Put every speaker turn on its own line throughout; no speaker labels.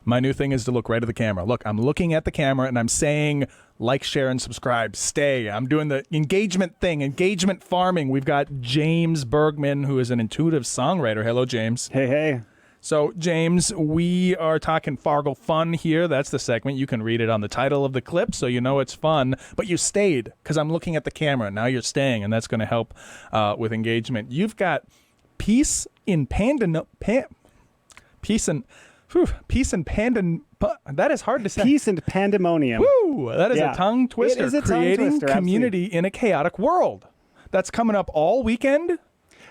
My new thing is to look right at the camera. Look, I'm looking at the camera and I'm saying like, share, and subscribe. Stay. I'm doing the engagement thing, engagement farming. We've got James Bergman, who is an intuitive songwriter. Hello, James.
Hey, hey.
So, James, we are talking Fargo Fun here. That's the segment. You can read it on the title of the clip, so you know it's fun. But you stayed because I'm looking at the camera. Now you're staying, and that's going to help with engagement. You've got Peace in that is hard to say.
Peace and Pandemonium.
Woo! That is a tongue twister.
It is a tongue
Creating
twister,
community in a chaotic world. That's coming up all weekend.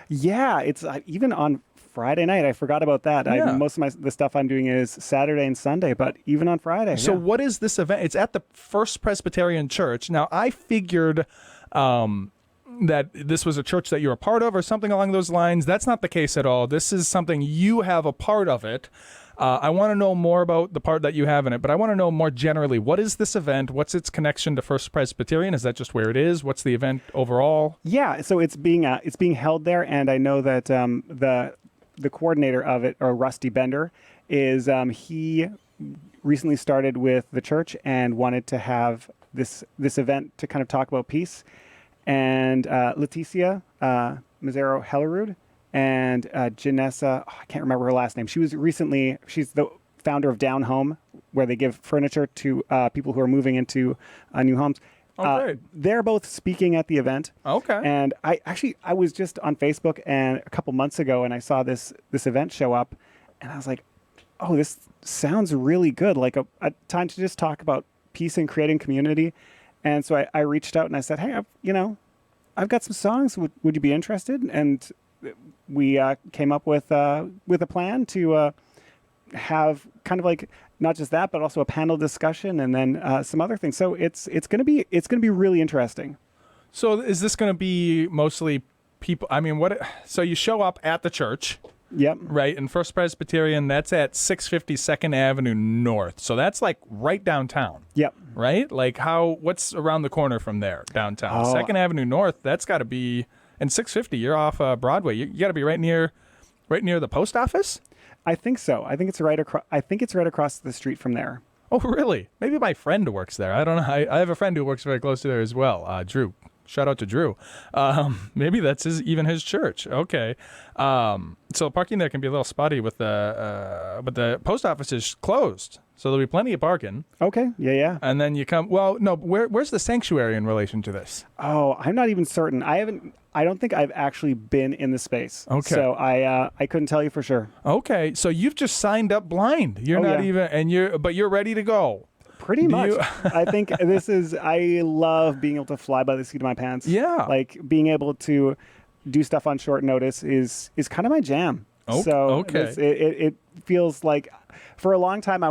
Yeah, it's even on Friday night. I forgot about that.
Yeah.
Most of the stuff I'm doing is Saturday and Sunday, but even on Friday.
So what is this event? It's at the First Presbyterian Church. Now, I figured that this was a church that you're a part of or something along those lines. That's not the case at all. This is something you have a part of it. I want to know more about the part that you have in it, but I want to know more generally, what is this event? What's its connection to First Presbyterian? Is that just where it is? What's the event overall?
Yeah, so it's being held there, and I know that the coordinator of it, or Rusty Bender, is he recently started with the church and wanted to have this event to kind of talk about peace. And Letia, Mzero and Janessa, I can't remember her last name. She's the founder of Down Home, where they give furniture to people who are moving into new homes.
Oh, great.
They're both speaking at the event.
Okay.
And I was just on Facebook and a couple months ago, and I saw this event show up, and I was like, oh, this sounds really good. Like a time to just talk about peace and creating community. And so I reached out and I said, hey, I've got some songs. Would you be interested? And we came up with a plan to have kind of like not just that, but also a panel discussion and then some other things. So it's gonna be really interesting.
So is this gonna be mostly people? I mean, what? So you show up at the church.
Yep.
Right. And First Presbyterian, that's at 650 2nd Avenue North. So that's like right downtown.
Yep.
Right? Like what's around the corner from there downtown?
Oh.
2nd Avenue North, that's got to be, and 650, you're off Broadway. You got to be right near the post office?
I think so. I think it's right across the street from there.
Oh, really? Maybe my friend works there. I don't know. I have a friend who works very close to there as well, Drew. Shout out to Drew. Maybe that's even his church. Okay. So parking there can be a little spotty but the post office is closed. So there'll be plenty of parking.
Okay. Yeah.
And then you come, well, no, where's the sanctuary in relation to this?
Oh, I'm not even certain. I don't think I've actually been in the space.
Okay.
So I couldn't tell you for sure.
Okay. So you've just signed up blind. You're not even, but you're ready to go.
Pretty much. I think I love being able to fly by the seat of my pants.
Yeah.
Like being able to do stuff on short notice is kind of my jam.
Oh,
so
okay.
It feels like for a long time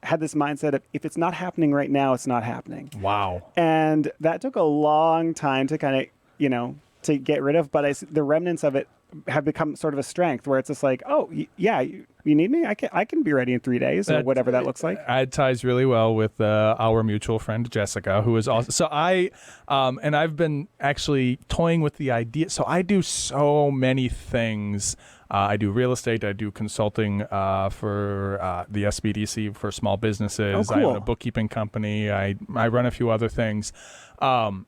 had this mindset of if it's not happening right now, it's not happening.
Wow.
And that took a long time to kind of, to get rid of. But the remnants of it have become sort of a strength where it's just like, oh, yeah, you need me? I can be ready in 3 days or whatever that looks like.
It ties really well with our mutual friend, Jessica, who is also, so and I've been actually toying with the idea. So I do so many things. I do real estate. I do consulting for the SBDC for small businesses.
Oh, cool.
I own a bookkeeping company. I run a few other things. And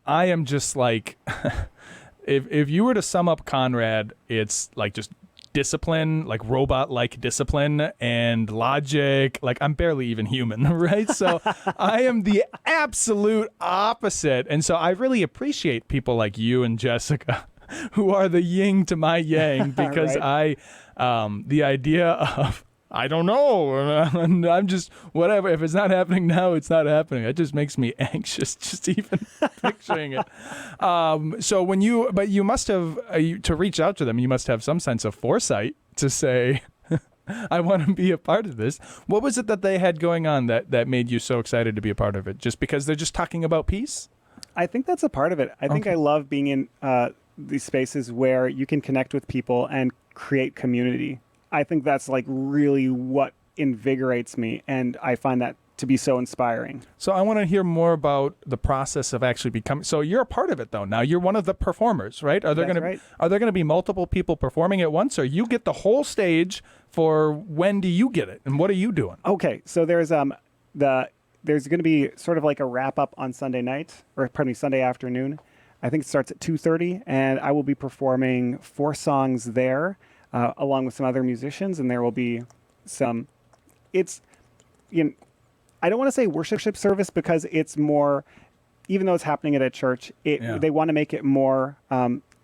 I am just like, if you were to sum up Conrad, it's like just discipline, like robot-like discipline and logic. Like I'm barely even human, right? So I am the absolute opposite. And so I really appreciate people like you and Jessica who are the yin to my yang because
Right.
the idea of, I don't know, and I'm just, whatever, if it's not happening now, it's not happening. It just makes me anxious just even picturing it. So but you must have, to reach out to them, you must have some sense of foresight to say, I want to be a part of this. What was it that they had going on that made you so excited to be a part of it? Just because they're just talking about peace?
I think that's a part of it. I think I love being in these spaces where you can connect with people and create community. I think that's like really what invigorates me, and I find that to be so inspiring.
So I want to hear more about the process of actually becoming. So you're a part of it, though. Now you're one of the performers, right? Are there going to be multiple people performing at once, or you get the whole stage? For when do you get it, and what are you doing?
Okay, so there's going to be sort of like a wrap up on Sunday night, or pardon me, Sunday afternoon. I think it starts at 2:30, and I will be performing 4 songs there, along with some other musicians, and there will be some. It's, I don't want to say worship service because it's more, even though it's happening at a church, they want to make it more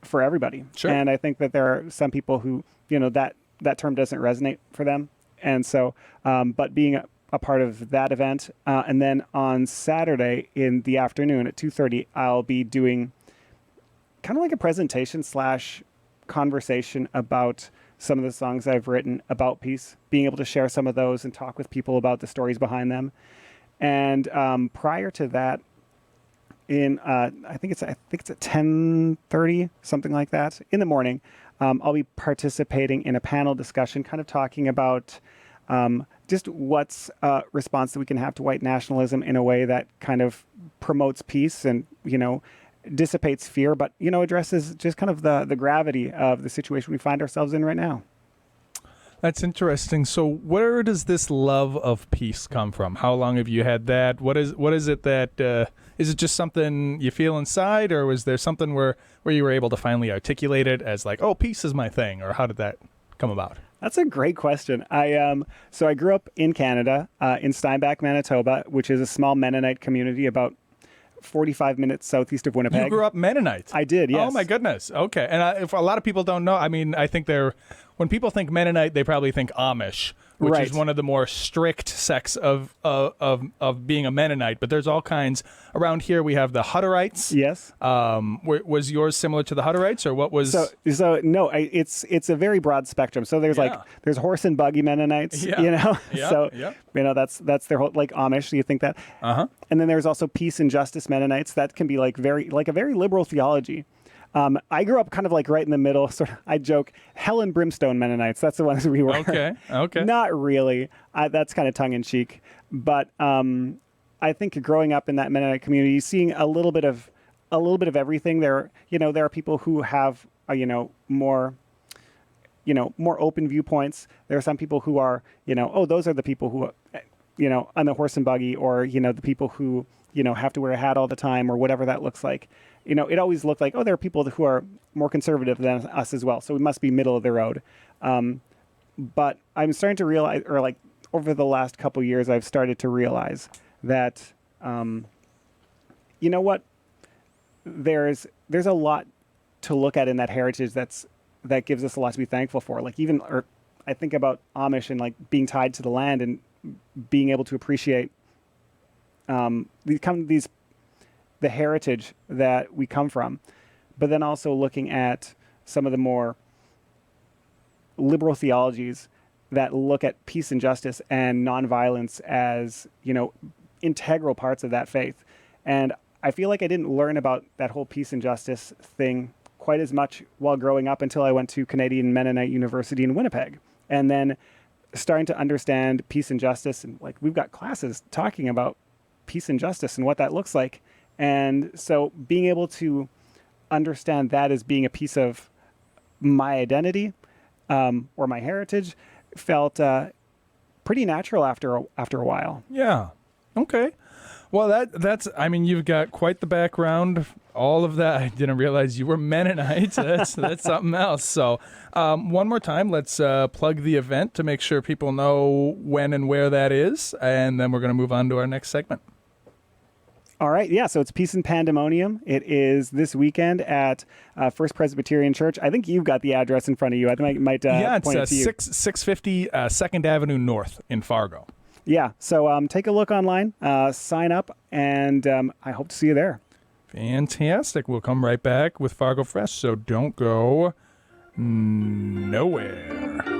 for everybody.
Sure.
And I think that there are some people who, that term doesn't resonate for them. And so, but being a part of that event, and then on Saturday in the afternoon at 2:30, I'll be doing kind of like a presentation / conversation about some of the songs I've written about peace, being able to share some of those and talk with people about the stories behind them. And prior to that, I think it's at 10:30, something like that, in the morning. I'll be participating in a panel discussion, kind of talking about just what's a response that we can have to white nationalism in a way that kind of promotes peace and, dissipates fear, but, addresses just kind of the gravity of the situation we find ourselves in right now.
That's interesting. So where does this love of peace come from? How long have you had that? What is it that, is it just something you feel inside, or was there something where you were able to finally articulate it as like, oh, peace is my thing, or how did that come about?
That's a great question. So I grew up in Canada, in Steinbach, Manitoba, which is a small Mennonite community about 45 minutes southeast of Winnipeg.
You grew up Mennonite?
I did, yes.
Oh, my goodness. Okay. And if a lot of people don't know, I mean, I think when people think Mennonite, they probably think Amish, which is one of the more strict sects of being a Mennonite. But there's all kinds. Around here, we have the Hutterites.
Yes.
Was yours similar to the Hutterites, or what was?
So no, it's a very broad spectrum. So there's there's horse and buggy Mennonites,
Yeah,
so
yeah.
That's their whole, like Amish. You think that? And then there's also peace and justice Mennonites. That can be a very liberal theology. I grew up kind of like right in the middle. Sort of, I joke, hell and brimstone Mennonites. That's the ones we were.
Okay.
Not really. That's kind of tongue in cheek. But I think growing up in that Mennonite community, seeing a little bit of everything. There are people who have more open viewpoints. There are some people who are those are the people who on the horse and buggy, or the people who have to wear a hat all the time, or whatever that looks like. It always looked like, there are people who are more conservative than us as well, so we must be middle of the road. But I'm starting to realize, or like over the last couple years, I've started to realize that, there's a lot to look at in that heritage that gives us a lot to be thankful for. Like I think about Amish and like being tied to the land and being able to appreciate the heritage that we come from, but then also looking at some of the more liberal theologies that look at peace and justice and nonviolence as, integral parts of that faith. And I feel like I didn't learn about that whole peace and justice thing quite as much while growing up until I went to Canadian Mennonite University in Winnipeg. And then starting to understand peace and justice, and like we've got classes talking about peace and justice and what that looks like. And so being able to understand that as being a piece of my identity or my heritage felt pretty natural after a while.
Yeah. Okay. Well, that's. I mean, you've got quite the background. All of that. I didn't realize you were Mennonite. That's something else. So, one more time, let's plug the event to make sure people know when and where that is, and then we're going to move on to our next segment.
All right, yeah, so it's Peace and Pandemonium. It is this weekend at First Presbyterian Church. I think you've got the address in front of you. I think I might point it to you.
650 2nd Avenue North in Fargo.
Yeah, so take a look online, sign up, and I hope to see you there.
Fantastic. We'll come right back with Fargo Fresh, so don't go nowhere.